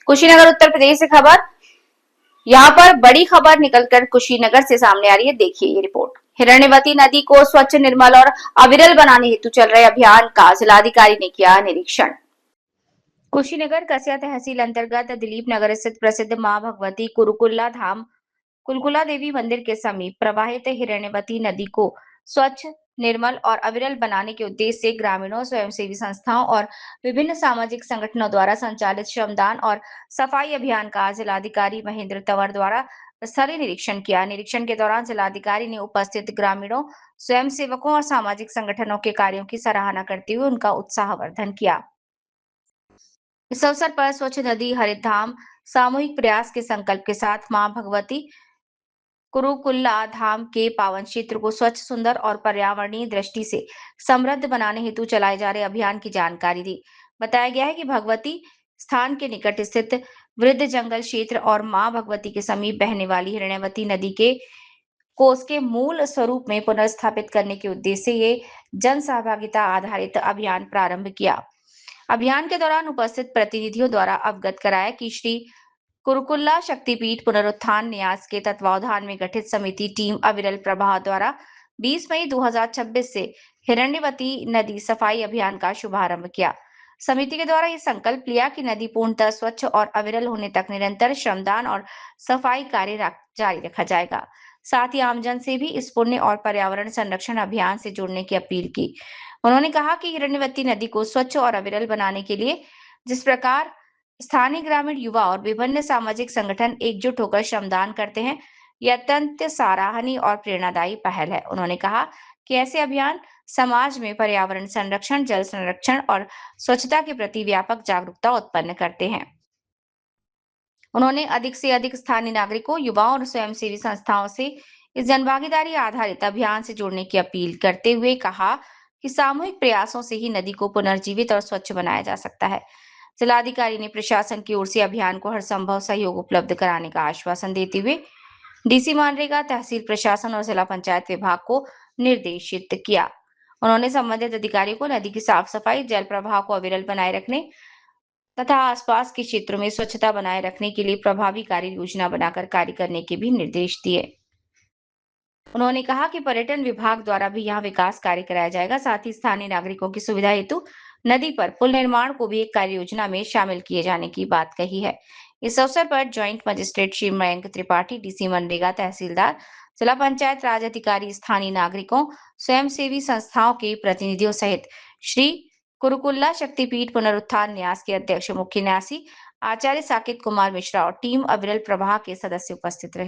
कुशीनगर उत्तर प्रदेश से खबर। यहाँ पर बड़ी खबर निकलकर कुशीनगर से सामने आ रही है। देखिए ये रिपोर्ट। हिरण्यवती नदी को स्वच्छ, निर्मल और अविरल बनाने हेतु चल रहे अभियान का जिलाधिकारी ने किया निरीक्षण। कुशीनगर कसिया तहसील अंतर्गत दिलीप नगर स्थित प्रसिद्ध मां भगवती कुरुकुल्ला धाम कुलकुला देवी मंदिर के समीप प्रवाहित हिरण्यवती नदी को स्वच्छ, निर्मल और अविरल बनाने के उद्देश्य से ग्रामीणों, स्वयंसेवी संस्थाओं और विभिन्न सामाजिक संगठनों द्वारा संचालित श्रमदान और सफाई अभियान का जिलाधिकारी महेंद्र तंवर द्वारा स्थलीय निरीक्षण किया। निरीक्षण के दौरान जिलाधिकारी ने उपस्थित ग्रामीणों, स्वयंसेवकों और सामाजिक संगठनों के कार्यों की सराहना करते हुए उनका उत्साहवर्धन किया। इस अवसर पर स्वच्छ नदी हरित धाम सामूहिक प्रयास के संकल्प के साथ मां भगवती कुरुकुल्ला धाम के पावन क्षेत्र को स्वच्छ, सुंदर और पर्यावरणीय दृष्टि से समृद्ध बनाने हेतु चलाए जा रहे अभियान की जानकारी दी। बताया गया है कि भगवती स्थान के निकट स्थित वृद्ध जंगल क्षेत्र और मां भगवती के समीप बहने वाली हिरण्यवती नदी के को उसके मूल स्वरूप में पुनर्स्थापित करने के उद्देश्य से ये जन सहभागिता आधारित अभियान प्रारंभ किया। अभियान के दौरान उपस्थित प्रतिनिधियों द्वारा अवगत कराया कि श्री कुरुकुल्ला शक्तिपीठ पुनरुत्थान न्यास के तत्वावधान में गठित समिति टीम अविरल प्रभाव द्वारा 20 मई 2026 से हिरण्यवती नदी सफाई अभियान का शुभारंभ किया। समिति के द्वारा यह संकल्प लिया कि नदी पूर्णतः स्वच्छ और अविरल होने तक निरंतर श्रमदान और सफाई कार्य जारी रखा जाएगा। साथ ही आमजन से भी इस पुण्य और पर्यावरण संरक्षण अभियान से जुड़ने की अपील की। उन्होंने कहा कि हिरण्यवती नदी को स्वच्छ और अविरल बनाने के लिए जिस प्रकार स्थानीय ग्रामीण युवा और विभिन्न सामाजिक संगठन एकजुट होकर श्रमदान करते हैं, यह अत्यंत सराहनीय और प्रेरणादायी पहल है। उन्होंने कहा कि ऐसे अभियान समाज में पर्यावरण संरक्षण, जल संरक्षण और स्वच्छता के प्रति व्यापक जागरूकता उत्पन्न करते हैं। उन्होंने अधिक से अधिक स्थानीय नागरिकों, युवाओं और स्वयंसेवी संस्थाओं से इस जनभागीदारी आधारित अभियान से जुड़ने की अपील करते हुए कहा कि सामूहिक प्रयासों से ही नदी को पुनर्जीवित और स्वच्छ बनाया जा सकता है। जिलाधिकारी ने प्रशासन की ओर से अभियान को हर संभव सहयोग उपलब्ध कराने का आश्वासन देते हुए डीसी मनरेगा, तहसील प्रशासन और जिला पंचायत विभाग को निर्देशित किया। उन्होंने संबंधित अधिकारियों को नदी की साफ सफाई, जल प्रवाह को अविरल बनाए रखने तथा आसपास के क्षेत्रों में स्वच्छता बनाए रखने के लिए प्रभावी कार्य योजना बनाकर कार्य करने के भी निर्देश दिए। उन्होंने कहा कि पर्यटन विभाग द्वारा भी यहाँ विकास कार्य कराया जाएगा। साथ ही स्थानीय नागरिकों की सुविधा हेतु नदी पर पुल निर्माण को भी एक कार्य योजना में शामिल किए जाने की बात कही है। इस अवसर पर joint magistrate Shri Mayank Tripathi, DC मनरेगा, तहसीलदार, जिला पंचायत राज अधिकारी, स्थानीय नागरिकों, स्वयंसेवी संस्थाओं के प्रतिनिधियों सहित श्री कुरुकुल्ला शक्तिपीठ पुनरुत्थान न्यास के अध्यक्ष मुख्य न्यासी आचार्य साकेत कुमार मिश्रा और टीम अविरल प्रवाह के सदस्य उपस्थित रहे।